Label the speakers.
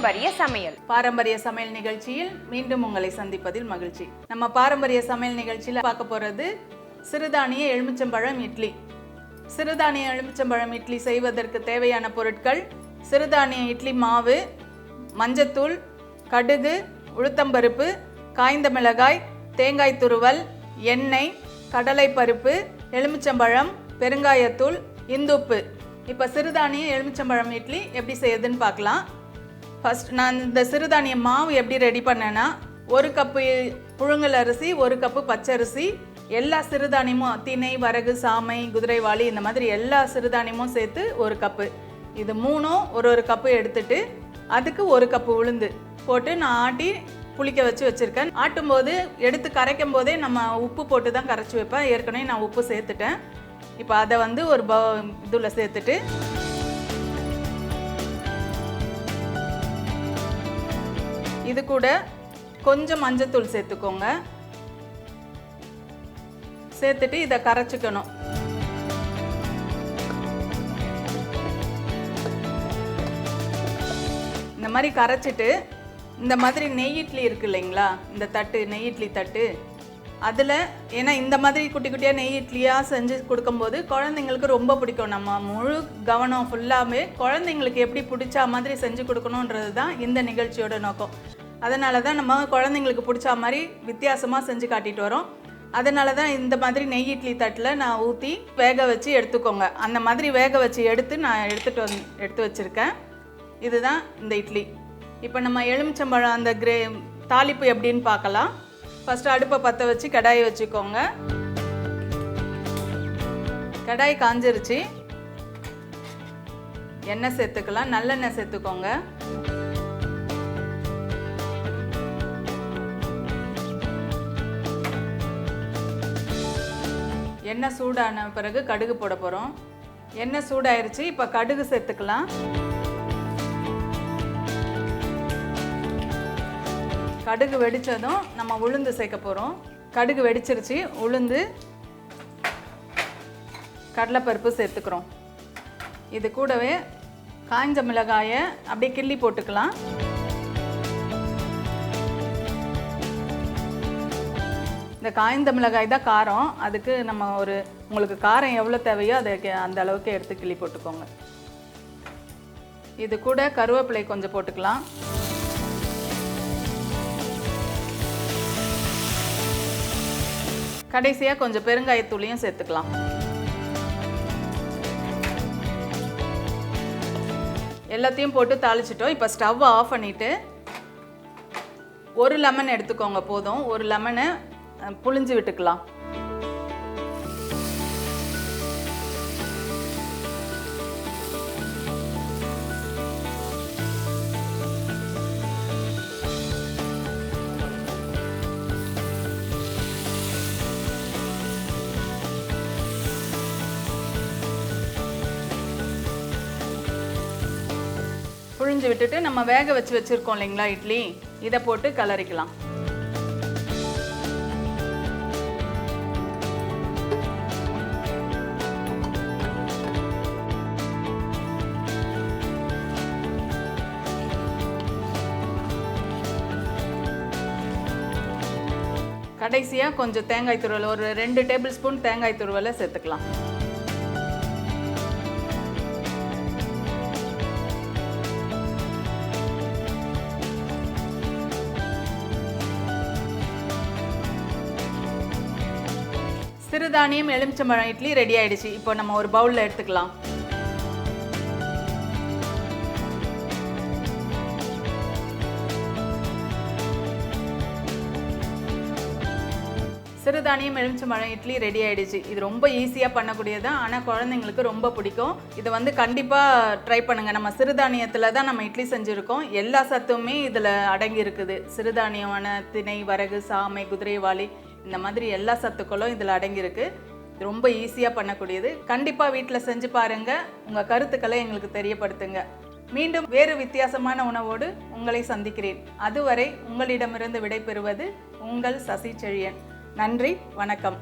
Speaker 1: பாரம்பரிய சமையல் நிகழ்ச்சியில் மீண்டும் உங்களை சந்திப்பதில் மகிழ்ச்சி. நம்ம பாரம்பரிய சமையல் நிகழ்ச்சியில் பார்க்க போகிறது சிறுதானிய எலுமிச்சம்பழம் இட்லி. சிறுதானிய எலுமிச்சம்பழம் இட்லி செய்வதற்கு தேவையான பொருட்கள்: சிறுதானிய இட்லி மாவு, மஞ்சத்தூள், கடுகு, உளுத்தம்பருப்பு, காய்ந்த மிளகாய், தேங்காய் துருவல், எண்ணெய், கடலைப்பருப்பு, எலுமிச்சம்பழம், பெருங்காயத்தூள், இந்துப்பு. இப்போ சிறுதானிய எலுமிச்சம்பழம் இட்லி எப்படி செய்யுதுன்னு பார்க்கலாம். ஃபஸ்ட் நான் இந்த சிறுதானிய மாவு எப்படி ரெடி பண்ணேன்னா, 1 கப்பு புழுங்கல் அரிசி, 1 கப்பு பச்சரிசி, எல்லா சிறுதானியமும் திணை, வரகு, சாமை, குதிரைவாளி, இந்த மாதிரி எல்லா சிறுதானியமும் சேர்த்து 1 கப்பு. இது மூணும் ஒரு கப்பு எடுத்துட்டு அதுக்கு 1 கப்பு உளுந்து போட்டு நான் ஆட்டி புளிக்க வச்சுருக்கேன். ஆட்டும்போது எடுத்து கரைக்கும் போதே நம்ம உப்பு போட்டு தான் கரைச்சி வைப்பேன். ஏற்கனவே நான் உப்பு சேர்த்துட்டேன். இப்போ அதை ஒரு இதில் சேர்த்துட்டு இது கூட கொஞ்சம் மஞ்சத்தூள் சேர்த்துக்கோங்க. சேர்த்துட்டு இதை கரைச்சிக்கணும். இந்த மாதிரி கரைச்சிட்டு இந்த மாதிரி நெய் இட்லி இருக்கு இல்லைங்களா, இந்த தட்டு நெய் இட்லி தட்டு, அதில் ஏன்னா இந்த மாதிரி குட்டி குட்டியாக நெய் இட்லியாக செஞ்சு கொடுக்கும்போது குழந்தைங்களுக்கு ரொம்ப பிடிக்கும். நம்ம முழு கவனம் ஃபுல்லாமே குழந்தைங்களுக்கு எப்படி பிடிச்சா மாதிரி செஞ்சு கொடுக்கணுன்றது தான் இந்த நிகழ்ச்சியோட நோக்கம். அதனால தான் நம்ம குழந்தைங்களுக்கு பிடிச்சா மாதிரி வித்தியாசமாக செஞ்சு காட்டிட்டு வரோம். அதனால தான் இந்த மாதிரி நெய் இட்லி தட்டில் நான் ஊற்றி வேக வச்சு எடுத்துக்கோங்க. அந்த மாதிரி வேக வச்சு எடுத்து நான் எடுத்து வச்சுருக்கேன். இதுதான் இந்த இட்லி. இப்போ நம்ம எலுமிச்சம்பழம் அந்த தாளிப்பு எப்படின்னு பார்க்கலாம். ஃபஸ்ட்டு அடுப்பை பற்ற வச்சு கடாயை வச்சுக்கோங்க. கடாய் காஞ்சிருச்சு. எண்ணெய் சேர்த்துக்கலாம். நல்லெண்ணெய் சேர்த்துக்கோங்க. எண்ணெய் சூடான பிறகு கடுகு போட போகிறோம். எண்ணெய் சூடாயிருச்சு. இப்போ கடுகு சேர்த்துக்கலாம். கடுகு வெடித்ததும் நம்ம உளுந்து சேர்க்க போகிறோம். கடுகு வெடிச்சிருச்சு. உளுந்து, கடலைப்பருப்பு சேர்த்துக்கிறோம். இது கூடவே காய்ஞ்ச மிளகாயை அப்படியே கிள்ளி போட்டுக்கலாம். இந்த காய்ந்த மிளகாய் தான் காரம். அதுக்கு நம்ம உங்களுக்கு காரம் எவ்வளோ தேவையோ அதை அந்த அளவுக்கு எடுத்து கிள்ளி போட்டுக்கோங்க. இது கூட கருவேப்பிலை கொஞ்சம் போட்டுக்கலாம். கடைசியாக கொஞ்சம் பெருங்காயத்தூளையும் சேர்த்துக்கலாம். எல்லாத்தையும் போட்டு தாளிச்சிட்டோம். இப்போ ஸ்டவ் ஆஃப் பண்ணிவிட்டு 1 லெமன் எடுத்துக்கோங்க. போதும். 1 லெமனை புழிஞ்சு விட்டுக்கலாம். புழிஞ்சு விட்டுட்டு நம்ம வேக வச்சுருக்கோம் இல்லைங்களா இட்லி, இதை போட்டு கலரிக்கலாம். கடைசியாக கொஞ்சம் தேங்காய் துருவல், ஒரு 2 டேபிள் ஸ்பூன் தேங்காய் துருவலை சேர்த்துக்கலாம். சிறுதானியம் எலுமிச்சம்பழம் இட்லி ரெடி ஆயிடுச்சு. இப்போ நம்ம ஒரு பவுலில் எடுத்துக்கலாம். சிறுதானியம் எலுமிச்சம்பழம் இட்லி ரெடி ஆயிடுச்சு. இது ரொம்ப ஈஸியாக பண்ணக்கூடியது தான். ஆனால் குழந்தைங்களுக்கு ரொம்ப பிடிக்கும். இதை கண்டிப்பாக ட்ரை பண்ணுங்கள். நம்ம சிறுதானியத்தில் தான் நம்ம இட்லி செஞ்சுருக்கோம். எல்லா சத்துமே இதில் அடங்கி இருக்குது. சிறுதானியமான திணை, வரகு, சாமை, குதிரைவாளி, இந்த மாதிரி எல்லா சத்துக்களும் இதில் அடங்கியிருக்கு. ரொம்ப ஈஸியாக பண்ணக்கூடியது. கண்டிப்பாக வீட்டில் செஞ்சு பாருங்கள். உங்கள் கருத்துக்களை எங்களுக்கு தெரியப்படுத்துங்க. மீண்டும் வேறு வித்தியாசமான உணவோடு உங்களை சந்திக்கிறேன். அதுவரை உங்களிடமிருந்து விடைபெறுவது உங்கள் சசி செழியன். நன்றி, வணக்கம்.